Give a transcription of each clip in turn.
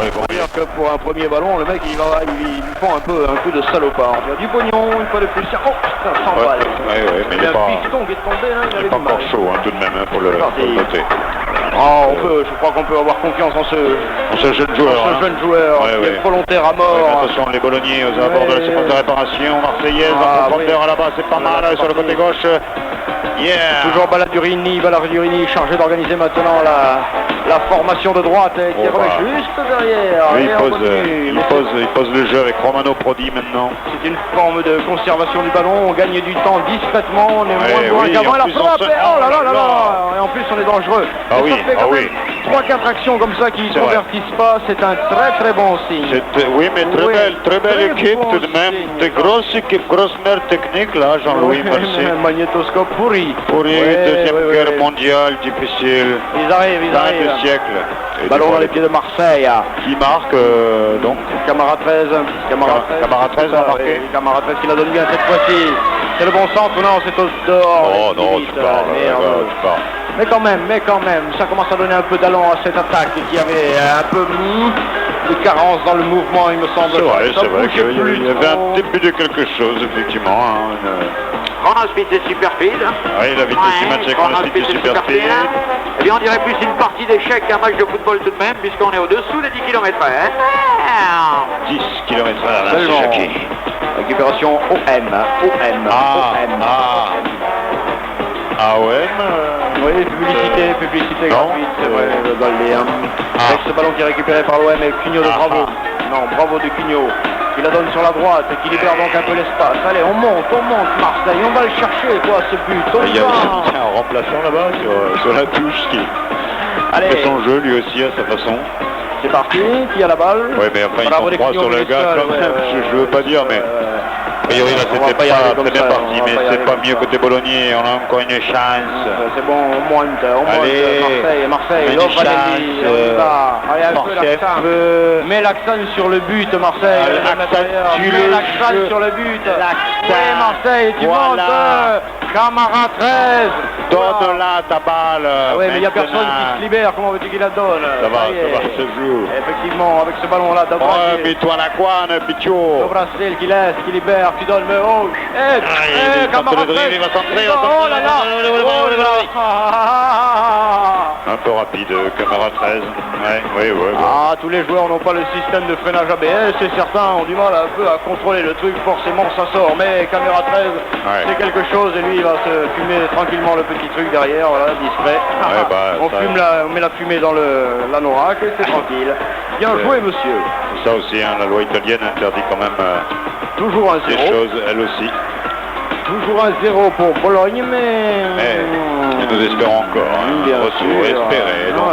Ouais, bon, dire que pour un premier ballon, le mec il prend un coup de salopard. Il y a du pognon, une fois de plus. Oh putain, 100 balles. Ouais, mais Il y a un piston qui est tombé là, il avait pas du mal. encore chaud tout de même pour le noter. Oh, je crois qu'on peut avoir confiance en ce jeune joueur. Jeune joueur qui est volontaire à mort. Attention, les Bolognais aux abords de la séquence de réparation. Marseillaise en profondeur à la base, c'est pas mal sur le côté gauche. Toujours Balladurini chargé d'organiser maintenant la formation de droite qui remet juste derrière. Il pose le jeu avec Romano Prodi maintenant. C'est une forme de conservation du ballon, on gagne du temps discrètement, on est moins bon qu'avant. Oh là là là là. Et en plus on est dangereux. Ah oui, ah oui. 3-4 actions comme ça qui ne convertissent pas, c'est un très très bon signe. Oui, mais très belle équipe tout de même. De grosse mère technique là, Jean-Louis, merci. Magnétoscope pourri. Deuxième guerre mondiale, difficile. Ils arrivent. Deux siècles. Ballon dans les pieds de Marseille. Qui marque donc Camara 13. Camara 13 a marqué. Camara 13 qui la donne bien cette fois-ci. C'est le bon centre, non, c'est au dehors. Oh non, tu parles. Mais quand même, ça commence à donner un peu d'allant à cette attaque qui avait un peu de carence dans le mouvement, il me semble. C'est vrai qu'il y avait un début de quelque chose, effectivement. Chrono Speed c'est super speed. Oui, la vitesse du match avec Chrono Speed c'est super speed. Eh bien on dirait plus une partie d'échecs qu'un match de football tout de même, puisqu'on est au-dessous des 10 km/h. 10 km/h, c'est Jackie. Récupération OM. Oui, publicité gratuite, c'est vrai, le Goldéen. Avec ce ballon qui est récupéré par l'OM et Cugnot de Bravo. Non, Bravo de Cugnot. Il la donne sur la droite et qui libère donc un peu l'espace. Allez, on monte Marseille, on va le chercher ce but. Il y a un remplaçant là-bas sur la touche qui fait son jeu lui aussi à sa façon. C'est parti, qui a la balle? Oui, mais enfin ils sont trois sur le gars quand même, je veux pas dire, mais... A priori là c'était pas très bien parti, mais c'est pas mieux côté Bolognais, on a encore une chance. C'est bon, on monte Marseille, Lofanelli, on y va. Allez, un peu l'accent. Mets l'accent sur le but, Marseille. Mets l'accent sur le but. Oui, Marseille, tu montes. Camara 13. Donne-la ta balle. Oui, mais il n'y a personne qui se libère, comment veux-tu qu'il la donne? Ça va se joue. Effectivement, avec ce ballon-là, Dobrasil. Mets-toi la couane, Pichot. Dobrasil qui laisse, qui libère, qui donne, mais oh, Camara 13. Il va centrer. Oh là là. Un peu rapide, Camara 13. Oui. Ah, tous les joueurs n'ont pas le système de freinage ABS et certains ont du mal un peu à contrôler le truc, forcément ça sort. Mais Camara 13, c'est quelque chose et lui il va se fumer tranquillement le petit truc derrière, voilà, discret. On met la fumée dans l'anorak et c'est tranquille. Bien joué, monsieur. Ça aussi, la loi italienne interdit quand même toujours un 0. Des choses, elle aussi. Toujours un 0 pour Bologne, mais nous espérons encore un retour espéré. Donc,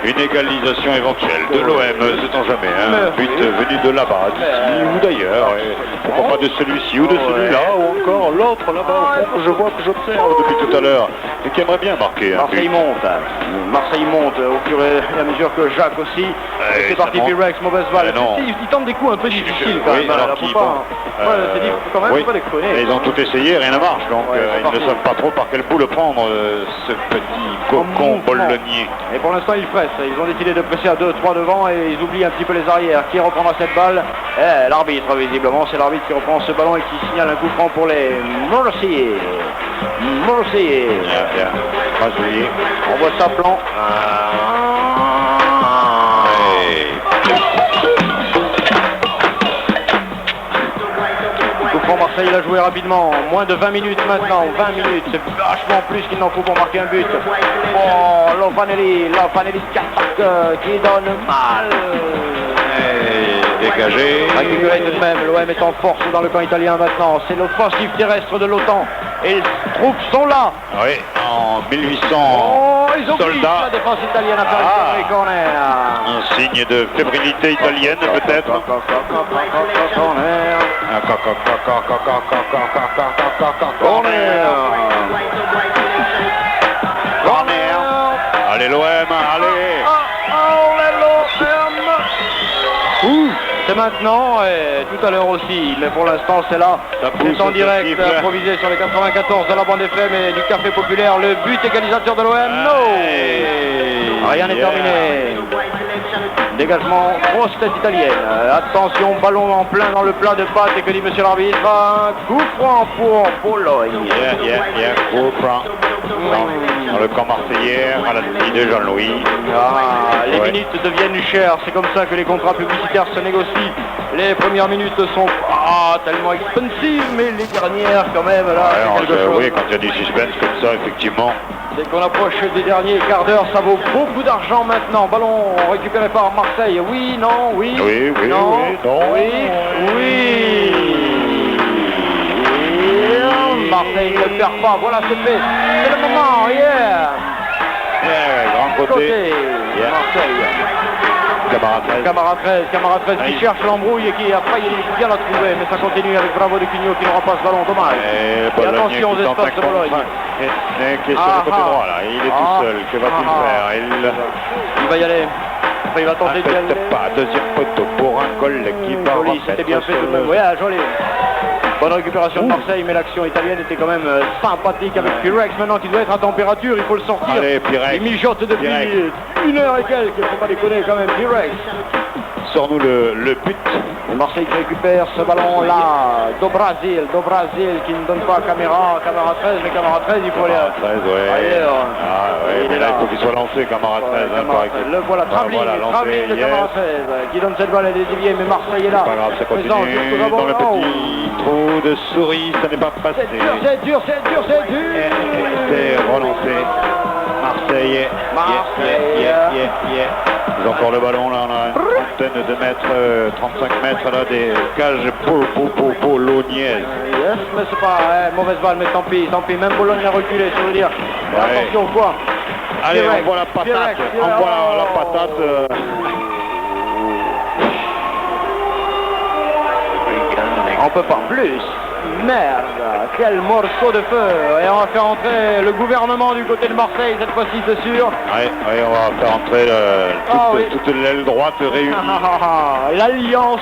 une égalisation éventuelle de l'OM, sait-on jamais. Un but venu de là-bas, d'ici ou d'ailleurs. Pourquoi pas de celui-ci ou de celui-là, ou encore l'autre là-bas au fond, je vois que j'observe depuis tout à l'heure, et qui aimerait bien marquer un but. Marseille monte au fur et à mesure que Jacques aussi. C'est parti, Pirex, mauvaise balle. Il tente des coups un peu difficiles quand même. C'est difficile quand même, pas déconner. Ils ont tout essayé, rien ne marche, donc ils ne savent pas trop par quel bout le prendre, ce petit cocon bolognais. Et pour l'instant ils pressent, ils ont décidé de presser à 2-3 devant et ils oublient un petit peu les arrières. Qui reprendra cette balle? L'arbitre, visiblement, c'est l'arbitre qui reprend ce ballon et qui signale un coup franc pour les Marseillais. Bien. On voit ça plan. Marseille il a joué rapidement, moins de 20 minutes maintenant, 20 minutes, c'est vachement plus qu'il n'en faut pour marquer un but. Oh, Lofanelli qui attaque, qui donne mal. Dégagé. Récupéré tout de même, l'OM est en force dans le camp italien maintenant, c'est l'offensive terrestre de l'OTAN. Et les troupes sont là. Oui, en 1800 ils ont soldats. La défense italienne a fait un corner. Un signe de fébrilité italienne peut-être. Corner. Allez l'OM, allez. C'est maintenant, et tout à l'heure aussi, mais pour l'instant c'est là, c'est en direct, improvisé sur les 94 de la bande FM et du Café Populaire, le but égalisateur de l'OM, Rien n'est terminé. Dégagement, grosse tête italienne. Attention, ballon en plein dans le plat de pâte. Et que dit monsieur l'arbitre? Un coup franc pour Pologne. Coup franc. Dans le camp marseillais, à la suite de Jean-Louis. Les minutes deviennent chères. C'est comme ça que les contrats publicitaires se négocient. Les premières minutes sont tellement expensives, mais les dernières quand même, là, c'est quelque chose. Oui, quand il y a du suspense comme ça, effectivement. Dès qu'on approche des derniers quarts d'heure, ça vaut beaucoup d'argent maintenant. Ballon récupéré par Marseille. Oui, non, oui. Oui, non, non. Oui. Marseille ne perd pas. Voilà, c'est fait. C'est le moment, Grand côté. Marseille. Camarade 13 qui cherche l'embrouille et qui a failli bien la trouver, mais ça continue avec Bravo de Cugno qui n'aura pas ce ballon, dommage. Et attention aux espaces de Bologne. Qui est sur le côté droit là, il est tout seul, que va-t-il faire? Il va y aller. Enfin, il va tenter d'y aller. Pas, deuxième poteau pour un collègue qui va. Joli, c'était bien fait tout de même. Ouais, joli. Bonne récupération de Marseille, mais l'action italienne était quand même sympathique avec Pirex. Maintenant qu'il doit être à température, il faut le sortir. Allez, Pirex. Il mijote depuis 1 heure et quelques, faut pas déconner quand même, Pirex. Sors-nous le but. Et Marseille qui récupère ce ballon là, Do Brasil qui ne donne pas à caméra 13, mais caméra 13 il faut aller ailleurs. Mais là il faut qu'il soit lancé, caméra 13. Le voilà, Travelling de caméra 13 qui donne cette balle, elle est déviée, mais Marseille est là. Pas grave, ça continue dans le petit trou de souris, ça n'est pas passé. C'est dur. C'est relancé. Marseille. Ils ont encore le ballon là, on a une trentaine de mètres, 35 mètres là, des cages polonaises. Yes, mais c'est pas mauvaise balle, mais tant pis, même Bologne a reculé, ça veut dire. Attention quoi. Allez, on voit la patate, la patate. On peut pas plus. Merde, quel morceau de feu. Et on va faire entrer le gouvernement du côté de Marseille, cette fois-ci c'est sûr. Oui, on va faire entrer toute l'aile droite réunie. L'Alliance.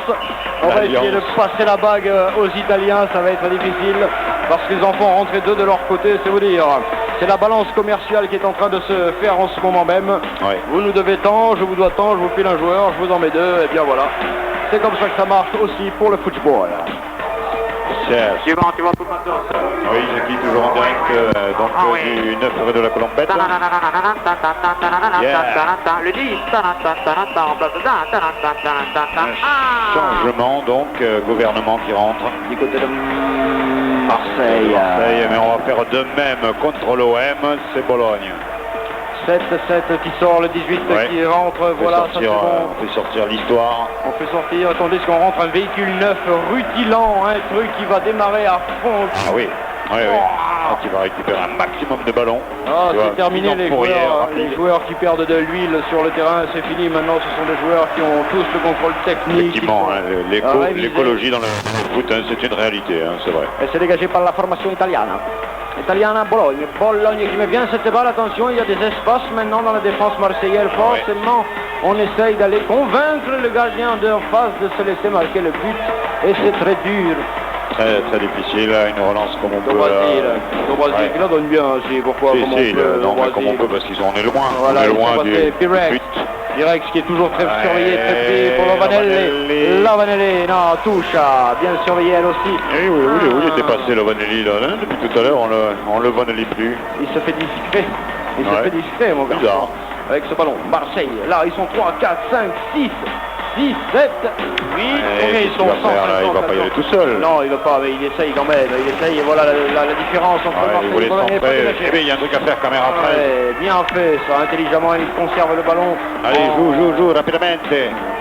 On va essayer de passer la bague aux Italiens, ça va être difficile, parce qu'ils en font rentrer 2 de leur côté, c'est vous dire. C'est la balance commerciale qui est en train de se faire en ce moment même. Vous nous devez tant, je vous dois tant, je vous file un joueur, je vous en mets 2, et bien voilà. C'est comme ça que ça marche aussi pour le football. Suivant, tu vois tout le monde. Oui, je quitte toujours en direct du 9 rue de la Colombette. Le 10, en place changement donc, gouvernement qui rentre. Du côté de Marseille. Mais on va faire de même contre l'OM, c'est Bologne. 7 qui sort, le 18 qui rentre, voilà, ça c'est bon. On fait sortir l'histoire. On fait sortir, attendez, ce qu'on rentre un véhicule neuf rutilant, un truc qui va démarrer à fond. Ah oui. Qui va récupérer un maximum de ballons. C'est terminé les joueurs qui perdent de l'huile sur le terrain, c'est fini. Maintenant ce sont des joueurs qui ont tous le contrôle technique. Effectivement, l'écologie dans le foot, c'est une réalité, c'est vrai. Et c'est dégagé par la formation italienne. Bologne qui met bien cette balle, attention, il y a des espaces maintenant dans la défense marseillaise, forcément on essaye d'aller convaincre le gardien de face de se laisser marquer le but, et c'est très dur. Très difficile, une relance comme on peut. Au Brésil qui la donne bien aussi, pourquoi comme on peut, parce qu'on est loin, voilà, on est loin du but. Pirex qui est toujours très surveillé, très pris pour Lovanelli, non, touche, bien surveillé elle aussi. Où il était passé Lovanelli là, depuis tout à l'heure, on le Lovanelli plus. Il se fait discret, mon gars. Avec ce ballon, Marseille, là ils sont 3, 4, 5, 6, 7, 8, ils sont 100, il va pas y aller tout seul. Non, il va pas, mais il essaye quand même, et voilà la différence entre Marseille et Bologne. Il y a un truc à faire, caméra 13. Bien fait, ça, intelligemment, il conserve le ballon. Allez, joue, rapidement.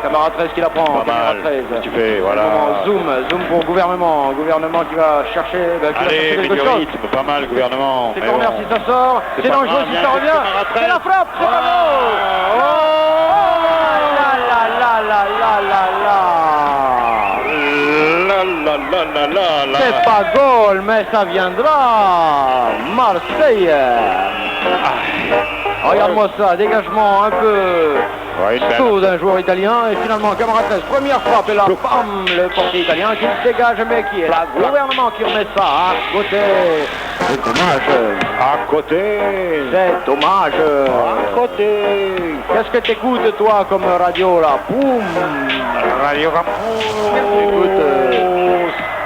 Caméra 13 qui la prend, caméra 13. Tu fais, voilà. Zoom pour gouvernement qui va chercher, quelque chose. Rythme, pas mal, gouvernement. C'est corner si ça sort, c'est dangereux si ça revient. C'est la frappe, c'est pas c'est pas goal, mais ça viendra. Marseille. Regarde-moi ça, dégagement un peu chaud d'un joueur italien, et finalement caméra 13, première frappe, et là, bam, le portier italien qui se dégage, mais qui est là, gouvernement qui remet ça à côté. C'est dommage. À côté. C'est dommage. À côté. Qu'est-ce que t'écoutes toi comme radio là? Boum. Radio Campus. Écoute,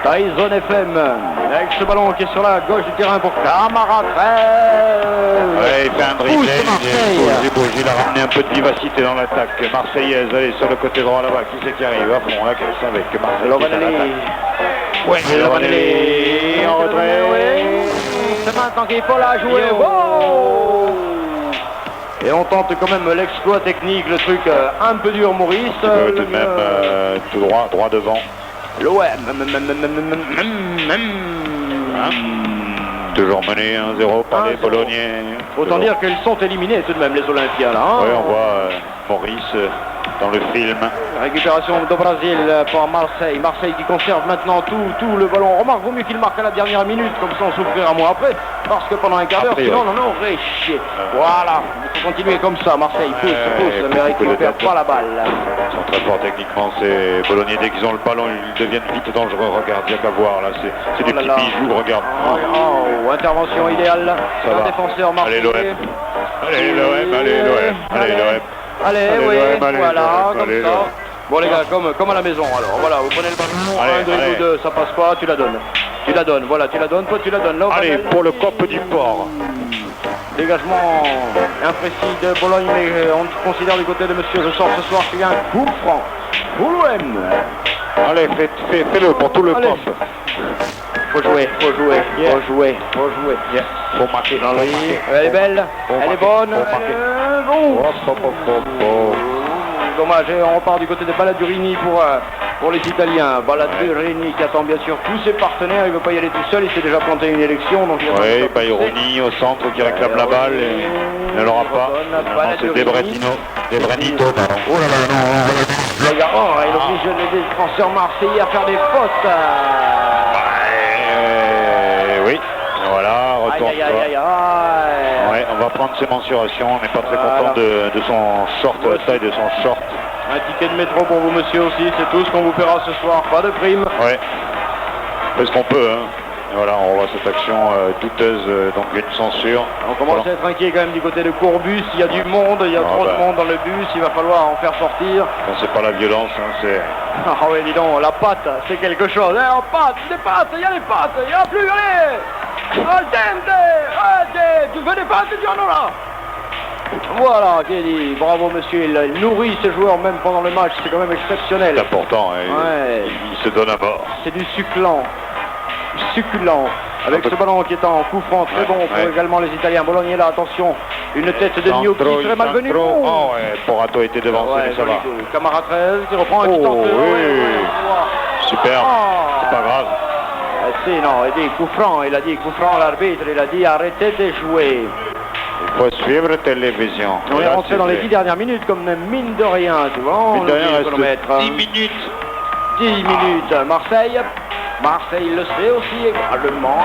Tyson FM. Avec ce ballon qui est sur la gauche du terrain pour Camara 13. Ouais, il fait un dribble. Marseille. Il a ramené un peu de vivacité dans l'attaque marseillaise. Allez, sur le côté droit là-bas. Qui c'est qui arrive à fond là? Qu'est-ce avec Marseille? Lovanelli. Ouais, Lovanelli. En retrait. Oui. C'est maintenant qu'il faut la jouer. Wow. Et on tente quand même l'exploit technique, le truc un peu dur, Maurice. Tout de même, tout droit devant. L'OM. Toujours mené 1-0 par les Bolognais. Autant dire qu'ils sont éliminés tout de même, les Olympiens là. Hein. Oui, on voit Maurice dans le film. Récupération de Brasil pour Marseille. Marseille qui conserve maintenant tout le ballon. Remarque, vaut mieux qu'il marque à la dernière minute, comme ça on souffrira moins après. Parce que pendant un quart d'heure, sinon on en aurait chié. Voilà, il faut continuer comme ça. Marseille pousse, mais il ne récupère pas la balle. Ils sont très forts techniquement, ces Bolognais. Dès qu'ils ont le ballon, ils deviennent vite dangereux. Regarde, il n'y a qu'à voir là. C'est des petits bijoux, regarde. Intervention idéale. Un défenseur marseillais. Allez l'OM. Allez l'OM, allez l'OM. Allez l'OM. Allez, oui, voilà, comme allez, ça. Bon les gars, comme à la maison alors, voilà, vous prenez le ballon, un dribble ou deux, ça passe pas, tu la donnes. Tu la donnes, voilà, tu la donnes, toi tu la donnes. Là, allez, pour le COP du port. Dégagement imprécis de Bologne, mais on considère du côté de monsieur, je sors ce soir qu'il y a un coup franc pour l'OM. Allez, fais-le pour tout le COP. Faut jouer, Yeah. Faut marquer. Elle est belle, elle est bonne. Bon. Dommage, on repart du côté de Balladurini pour les Italiens. Balladurini qui attend bien sûr tous ses partenaires, il ne veut pas y aller tout seul, il s'est déjà planté une élection. Oui, Bayroni au centre qui réclame la balle et ne l'aura pas. C'est Debrenito, pardon. Oh là là, non. Il oblige les défenseurs marseillais à faire des fautes. Oui, voilà, retourne. Ouais, on va prendre ses mensurations, on n'est pas très content de son short, la taille de son short. Un ticket de métro pour vous monsieur aussi, c'est tout ce qu'on vous paiera ce soir, pas de prime. Ouais, fait ce qu'on peut, hein. Et voilà, on voit cette action douteuse, donc une censure. On commence à être inquiet quand même du côté de Courbus, il y a du monde, il y a trop de monde dans le bus, il va falloir en faire sortir. Bon, c'est pas la violence, hein, c'est... Ah ouais, dis donc, la patte, c'est quelque chose. En patte, des pattes, il y a des pattes, il n'y en a plus, allez. Al dente, tu veux des pattes, tu en auras. Voilà, qui dit, bravo monsieur, il nourrit ses joueurs même pendant le match, c'est quand même exceptionnel. C'est important, hein, ouais. Il se donne à mort. C'est du succulent. Avec ce ballon qui est en coup franc, très bon pour également les Italiens. Bologne est là, attention, une tête de Gnocchi très malvenue. Oh ouais, Porato était devancé, mais ça va. Camara 13 qui reprend un petit temps. Super, c'est pas grave. Non, il dit coup franc, il a dit coup franc à l'arbitre, il a dit arrêtez de jouer. Il faut suivre télévision. On est rentré dans les 10 dernières minutes comme mine de rien, tu vois. Mine de rien, reste 10 minutes. 10 minutes, Marseille le sait aussi également.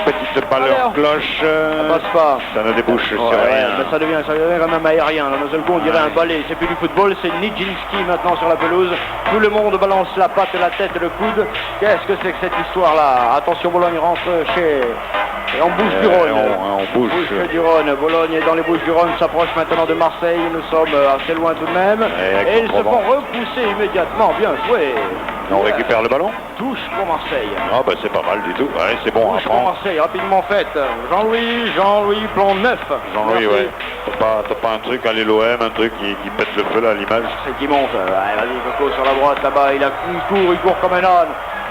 Petite balle en cloche. Ça passe pas. Ça ne débouche sur rien. Mais ça devient quand même aérien. D'un seul coup, on dirait un balai. C'est plus du football, c'est Nijinsky maintenant sur la pelouse. Tout le monde balance la patte, la tête, le coude. Qu'est-ce que c'est que cette histoire-là? Attention, Bologne rentre en Bouches-du-Rhône. On bouge. Bouches-du-Rhône. Bologne est dans les Bouches-du-Rhône, s'approche maintenant de Marseille. Nous sommes assez loin tout de même. Et ils se font repousser immédiatement. Bien joué. On récupère le ballon. Touche pour Marseille. Ah bah c'est pas mal du tout. Ouais, c'est bon. Touche pour Marseille, rapidement faite. Jean-Louis, plan 9. Jean-Louis, ouais. T'as pas un truc à l'OM, un truc qui pète le feu là à l'image. C'est qui monte. Vas-y, Coco sur la droite là-bas. Il court comme un âne.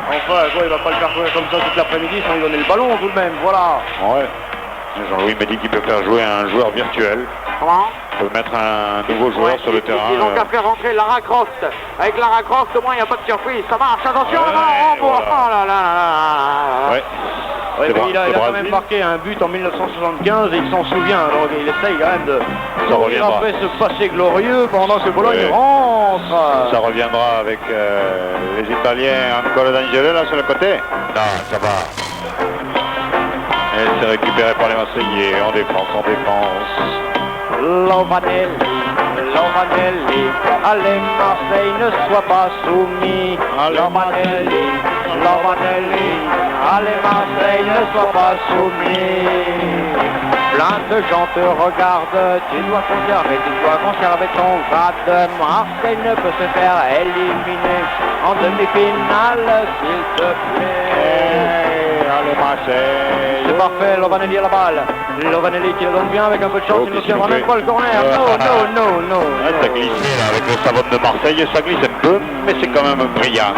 Enfin, il va pas le faire courir comme ça toute l'après-midi sans lui donner le ballon tout de même. Voilà. Ouais. Jean-Louis m'a dit qu'il peut faire jouer un joueur virtuel. Comment? Il peut mettre un nouveau joueur sur le terrain. Ils ont qu'à faire rentrer Lara Croft. Avec Lara Croft, au moins, il n'y a pas de surprise. Ça marche, attention, oh là là. Ouais. Il a quand même marqué un but en 1975 et il s'en souvient. Alors il essaye quand même de courir après ce passé glorieux pendant que Bologne rentre. Ça reviendra avec les Italiens. Nicolas D'Angelo là sur le côté. Non, ça va. Et c'est récupéré par les Marseillais en défense, Lovanelli, allez Marseille, ne sois pas soumis. Lovanelli, allez Marseille, ne sois pas soumis. Plein de gens te regardent, tu dois conserver ton grade. Marseille ne peut se faire éliminer en demi-finale, s'il te plaît. Allez Marseille. C'est parfait, Lovanelli à la balle. Lovanelli qui le donne bien avec un peu de chance, il ne tiendra même pas le corner. Non. Ça glisse là, avec le savon de Marseille, ça glisse un peu, mais c'est quand même brillant.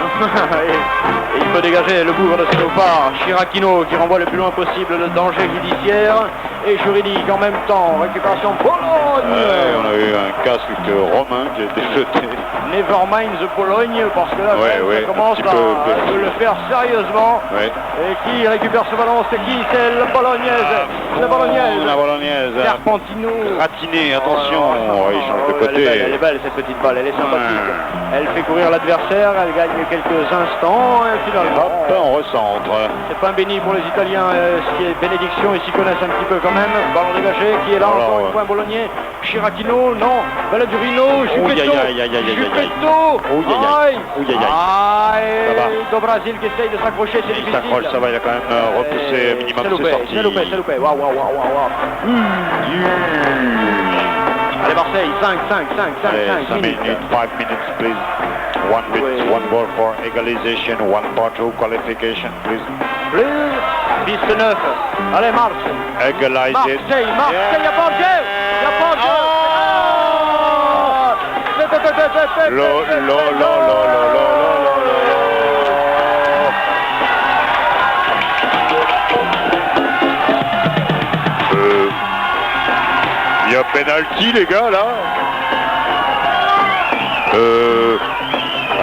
Et il peut dégager le bourg de Salopard. Chiraquino qui renvoie le plus loin possible le danger judiciaire et juridique en même temps. Récupération Pologne. On a eu un casque romain qui a été jeté. Nevermind the Pologne, parce que là ça commence à le faire sérieusement. Et qui récupère ce ballon? C'est qui? C'est la Bolognaise. La Bolognaise. Serpentino. Ratiné, attention. Il change de côté. Elle est belle cette petite balle, elle est sympathique. Elle fait courir l'adversaire, elle gagne quelques instants et finalement... Hop, on recentre. C'est pas un béni pour les Italiens, ce qui est bénédiction, ils s'y connaissent un petit peu quand même. Ballon dégagé, qui est là encore une fois un Bolognais. Chiraquino, non. Balle du Rino, Juppetto. Do Brasil qui essaye de s'accrocher, c'est difficile. Il s'accroche, ça va, il a quand même repoussé minimum ses sorties. C'est loupé. Waouh. Allez Marseille, 5 minutes. 5 minutes, please. 1 minute, 1 goal for egalization, 1-2 qualification, please. Piste 9. Allez Marseille. Égaliser. Marseille, il y a pas de jeu. Il y a penalty les gars là.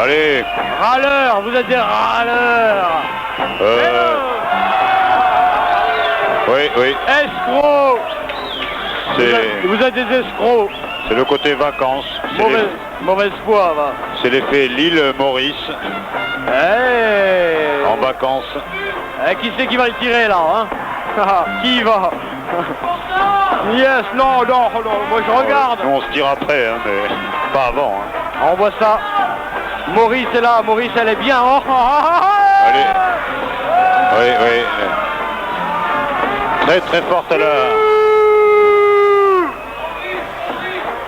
Allez. Râleurs, vous êtes des râleurs. Oui. Escrocs. Vous êtes des escrocs. C'est le côté vacances. Mauvaise foi, va. C'est l'effet Lille-Maurice. En vacances. Qui c'est qui va le tirer là, hein? Qui va? Yes, non, moi je regarde. Nous on se tire après, hein, mais pas avant. Hein. On voit ça. Maurice est là, Maurice elle est bien. Allez. Oui. Très forte à l'heure.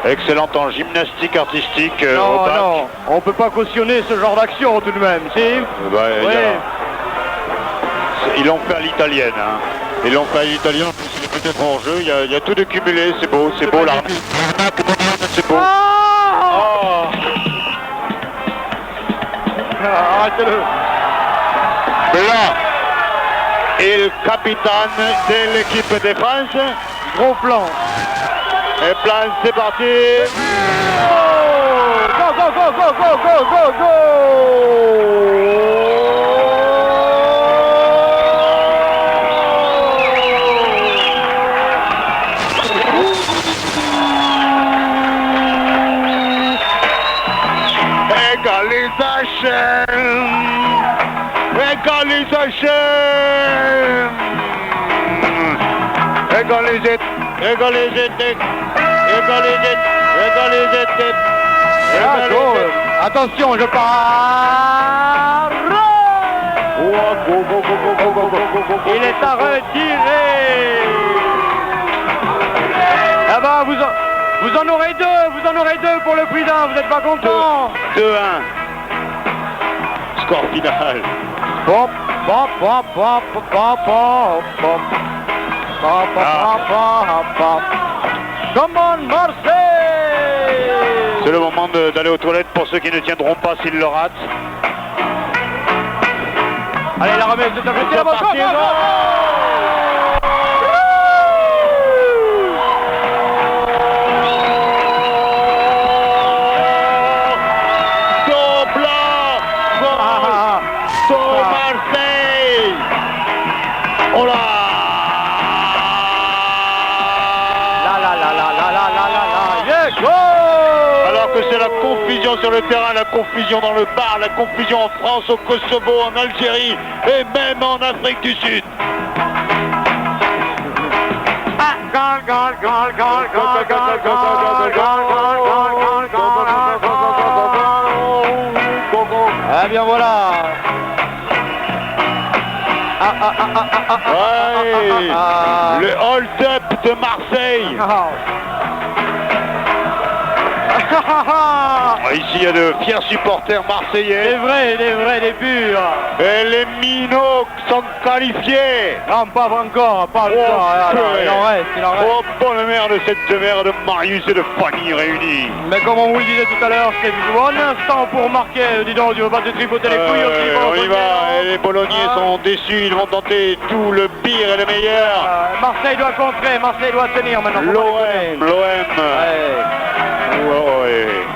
Excellente en gymnastique artistique au bac. Non, on peut pas cautionner ce genre d'action tout de même, si. Ils l'ont fait à l'italienne. Hein. Ils l'ont fait à l'italienne, il est peut-être en jeu, il y a tout de cumulé, c'est beau l'arnaque, c'est beau. Arrêtez-le. Là, il capitaine de l'équipe de France. Gros plan. Et plan, c'est parti. Go. Attention, je pars. Il est à retirer. Ah bah vous en aurez deux pour le prix d'un, vous n'êtes pas content? 2-1. Score final. Come on Marseille! C'est le moment d'aller aux toilettes pour ceux qui ne tiendront pas s'ils le ratent. Allez, la remise de ta côté, la Marseille! Oh là! Alors que c'est la confusion sur le terrain, la confusion dans le bar, la confusion en France, au Kosovo, en Algérie et même en Afrique du Sud. Eh bien voilà. Ouais, le hold-up de Marseille. Ici, il y a de fiers supporters marseillais. Des vrais, des purs. Et les minots sont qualifiés. Non, pas encore, pas encore. Il en reste. Oh, bonne mère de cette mère de Marius et de Fanny réunis. Mais comme on vous le disait tout à l'heure, c'est un instant pour marquer, dis donc, du bas de tripoter les couilles aussi. On y va, et les Bolognais sont déçus, ils vont tenter tout le pire et le meilleur. Marseille doit contrer, Marseille doit tenir maintenant. L'OM.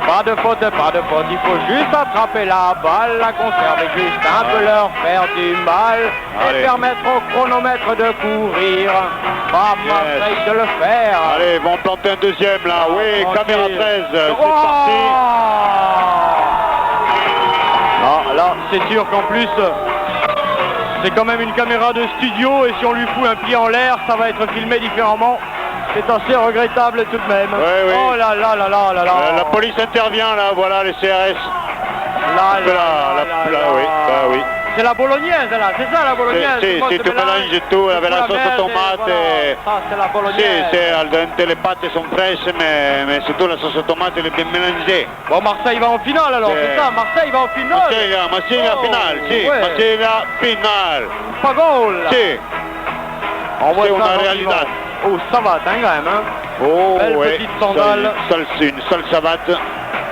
Pas de faute, il faut juste attraper la balle, la conserver juste un peu, leur faire du mal et permettre au chronomètre de courir. Pas Marseille de le faire. Allez, ils vont planter un deuxième là, oui, caméra 13, c'est parti. Ah, là, c'est sûr qu'en plus, c'est quand même une caméra de studio et si on lui fout un pied en l'air, ça va être filmé différemment. C'est assez regrettable tout de même. Oui. Oh là là là là là là. La police intervient là, voilà les CRS. Oui. C'est la bolognaise là, c'est ça la bolognaise. C'est tout mélange tout, avec la sauce tomate. Ça c'est la bolognaise. C'est al dente, les pâtes sont fraîches, mais surtout la sauce tomate elle est bien mélangée. Bon, Marseille va en finale alors, c'est ça, Marseille va en finale. Marseille la finale, si, Marseille la finale. Pas goal. Si. C'est una realtà. Oh, savate quand même, hein. Oh, belle petite sandale. Une sale savate.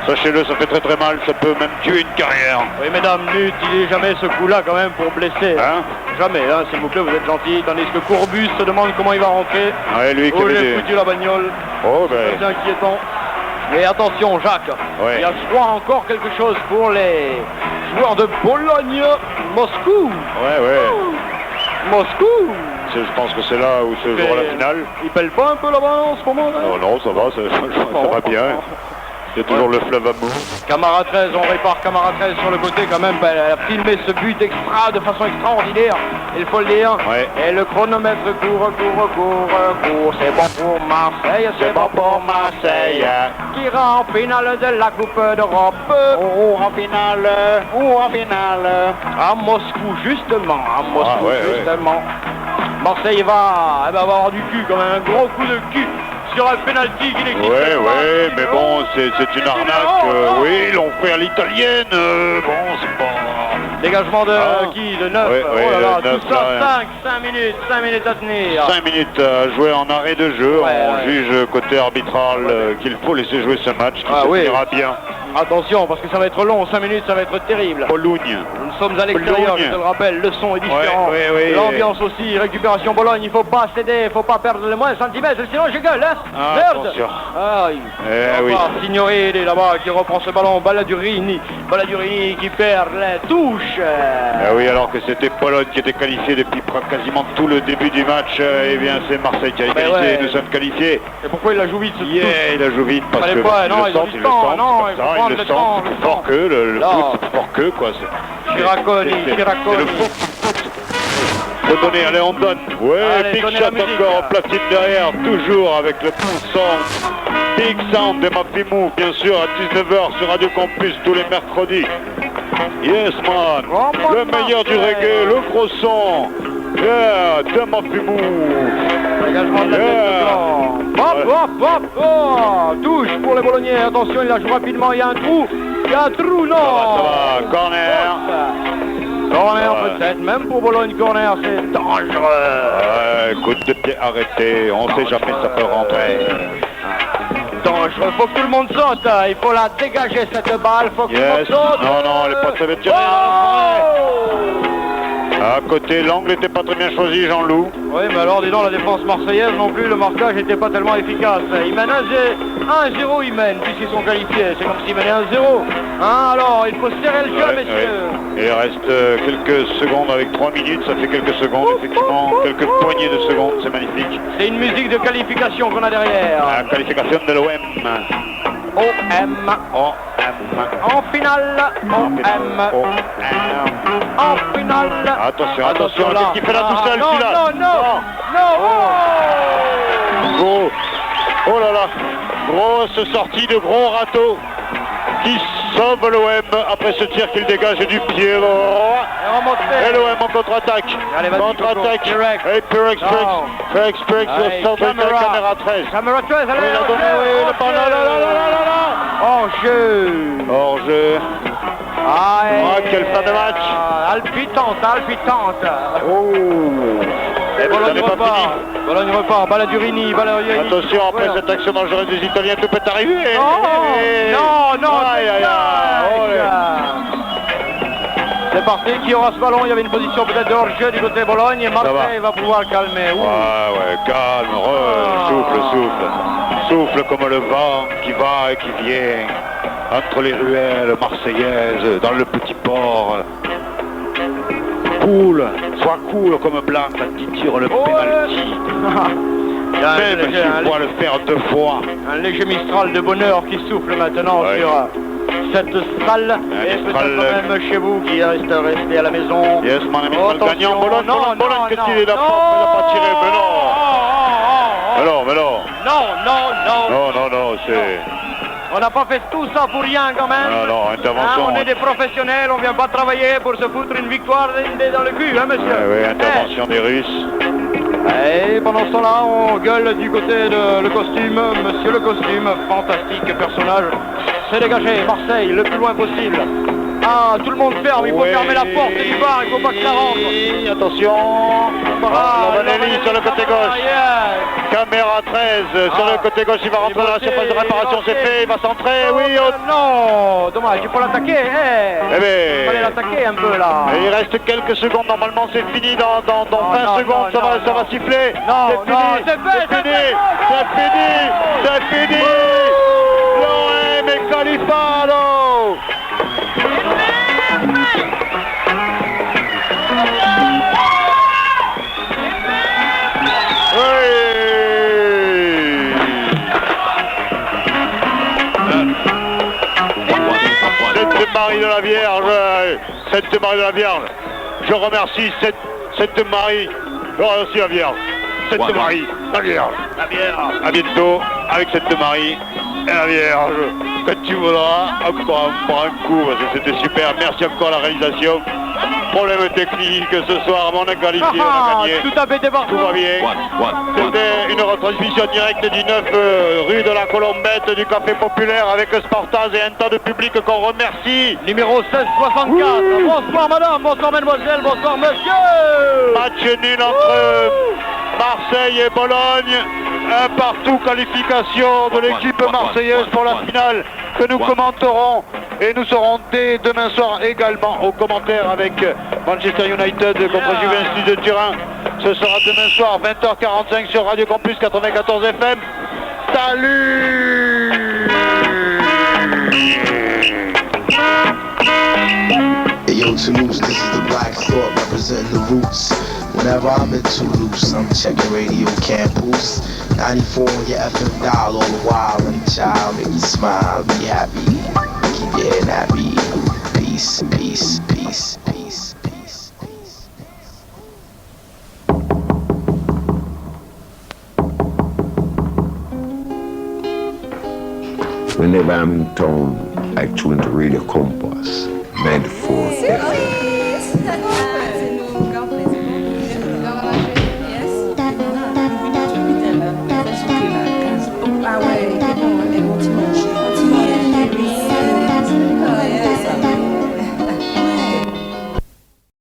Sachez-le, ça fait très très mal, ça peut même tuer une carrière. Oui, mesdames, n'utilisez jamais ce coup-là quand même pour blesser. Hein? Jamais, hein, s'il vous plaît, vous êtes gentils. Tandis que Courbus se demande comment il va rentrer. Ouais, lui qui avait j'ai foutu la bagnole. Oh, ben. C'est inquiétant. Mais attention, Jacques, il y a, je crois, encore quelque chose pour les joueurs de Bologne. Moscou. Moscou. Je pense que c'est là où se jouera la finale. Il pèle pas un peu là-bas en ce moment là? Non, ça va, ça va bien. Il y a toujours le fleuve amour. Camara 13, on répare Camara 13 sur le côté quand même. Elle a filmé ce but extra de façon extraordinaire, il faut le dire. Et le chronomètre court. C'est bon pour Marseille, c'est bon pour Marseille. Qui ira en finale de la Coupe d'Europe. En finale. À Moscou, justement. Justement. Marseille va avoir du cul quand même, un gros coup de cul sur un penalty qui n'existe pas. Mais bon, c'est une arnaque. Oui, ils l'ont fait à l'italienne. Bon, c'est pas... Dégagement de qui? De 9. Oh là là, 9, tout ça, 5 minutes à tenir. 5 minutes à jouer en arrêt de jeu. On juge côté arbitral qu'il faut laisser jouer ce match qui se finira bien. Attention, parce que ça va être long, 5 minutes, ça va être terrible. Bologne. Nous sommes à l'extérieur, je te le rappelle, le son est différent. L'ambiance aussi, récupération Bologne, il ne faut pas céder, il ne faut pas perdre le moins de centimètres, sinon je gueule, hein. Merde. Attention. Signorini là-bas qui reprend ce ballon, Balladurini qui perd la touche. Alors que c'était Bologne qui était qualifié depuis quasiment tout le début du match, eh bien c'est Marseille qui a égalisé, nous sommes qualifiés. Et pourquoi il la joue vite il la joue vite parce que il le sent, il le sent, c'est plus fort que le foot, c'est plus fort que quoi. Chiraconi. C'est le foot. Faut donner, allez on donne. Big shot encore, platine derrière, toujours avec le bon son. Big Sound de Mapimou, bien sûr, à 19h sur Radio Campus tous les mercredis. Yes man, le meilleur du reggae, le gros son. De Mapimou. Dégagement de la tête de touche pour les Bolognais, attention, il la joue rapidement, il y a un trou, non. Ça va, corner. Corner peut-être, même pour Bologne, corner, c'est dangereux. Coup de pied arrêté, on sait jamais, ça peut rentrer. Dangereux, faut que tout le monde saute, il faut la dégager cette balle, faut que tout le monde saute. Non, elle est pas très bien tirée. À côté, l'angle n'était pas très bien choisi, Jean-Loup. Oui, mais alors, dis donc, la défense marseillaise non plus, le marquage n'était pas tellement efficace. Ils mènent 1-0, ils mènent, puisqu'ils sont qualifiés. C'est comme s'ils menaient 1-0. Alors, il faut serrer le jeu, messieurs. Et il reste quelques secondes, avec 3 minutes, ça fait quelques secondes, effectivement, quelques poignées de secondes, c'est magnifique. C'est une musique de qualification qu'on a derrière. La qualification de l'OM. OM. En finale, OM. En finale. Attention, qu'est-ce qu'il fait là tout seul, celui-là? Non. Oh là là, grosse sortie de gros râteau qui sauve l'OM après ce tir qu'il dégage du pied droit. Et l'OM en contre-attaque. Contre-attaque. Et Purex au centre de caméra 13. Caméra 13, allez, il a donné, oui, le ballon, hors-jeu. Hors-jeu. Ah, quelle fin de match. Palpitante. Oh. Et Bologne repart, balle à Durini, attention, après cette action dangereuse des Italiens, tout peut arriver. Non, aïe. C'est parti, qui aura ce ballon? Il y avait une position peut-être de hors-jeu du côté de Bologne et Marseille va pouvoir calmer. Ouais, calme, souffle comme le vent qui va et qui vient entre les ruelles marseillaises, dans le petit port. Sois cool comme Blanc quand il tire le penalty. Même s'il doit le faire 2 fois. Un léger mistral de bonheur qui souffle maintenant sur cette salle. Et peut-être même chez vous qui restez à la maison. Yes, mon ami, gagnant. Bologne, qu'est-ce qu'il est là? Il n'a pas tiré, mais non. Non, c'est... On n'a pas fait tout ça pour rien quand même. Non, intervention. On est des professionnels, on ne vient pas travailler pour se foutre une victoire dans le cul, hein, monsieur. Oui, intervention des Russes. Et pendant ce temps-là, on gueule du côté de le costume. Monsieur le costume, fantastique personnage. C'est dégagé, Marseille, le plus loin possible. Ah, tout le monde ferme, il faut fermer la porte du bar, il ne faut pas que ça rentre. Attention. Lavanelli sur le côté gauche. Caméra 13 sur le côté gauche, il va rentrer dans la surface de réparation, c'est fait, il va centrer, Non, dommage, il faut l'attaquer, il fallait l'attaquer un peu là. Et il reste quelques secondes, normalement c'est fini, dans 20 secondes, ça va siffler. C'est fini. L'OM est qualifiado. Sainte-Marie de la Vierge, je remercie Sainte-Marie, je remercie la Vierge, Sainte-Marie, la Vierge, à bientôt avec Sainte-Marie et la Vierge, quand tu voudras, encore un coup, parce que c'était super, merci encore à la réalisation. Problème technique ce soir, mais on a qualifié, on a gagné. Tout a pété partout. Tout va bien. C'était une retransmission directe du 9 rue de la Colombette du Café Populaire avec Spartaz et un tas de public qu'on remercie. Numéro 1664. Bonsoir madame, bonsoir mademoiselle, bonsoir monsieur. Match nul entre Marseille et Bologne. Un partout, qualification de l'équipe marseillaise pour la finale que nous commenterons. Et nous serons dès demain soir également aux commentaires avec Manchester United contre Juventus de Turin. Ce sera demain soir 20h45 sur Radio Campus 94 FM. Salut! Hey yo, Toulouse, this is the Black Thought representing the Roots. Whenever I'm in Toulouse, I'm checking Radio Campus 94 on your FM dial all the while. And child, make you smile, be happy, keep your head happy. Peace, peace, peace, peace, peace, peace. Whenever I'm in town, I tune to Radio Compass 94 FM.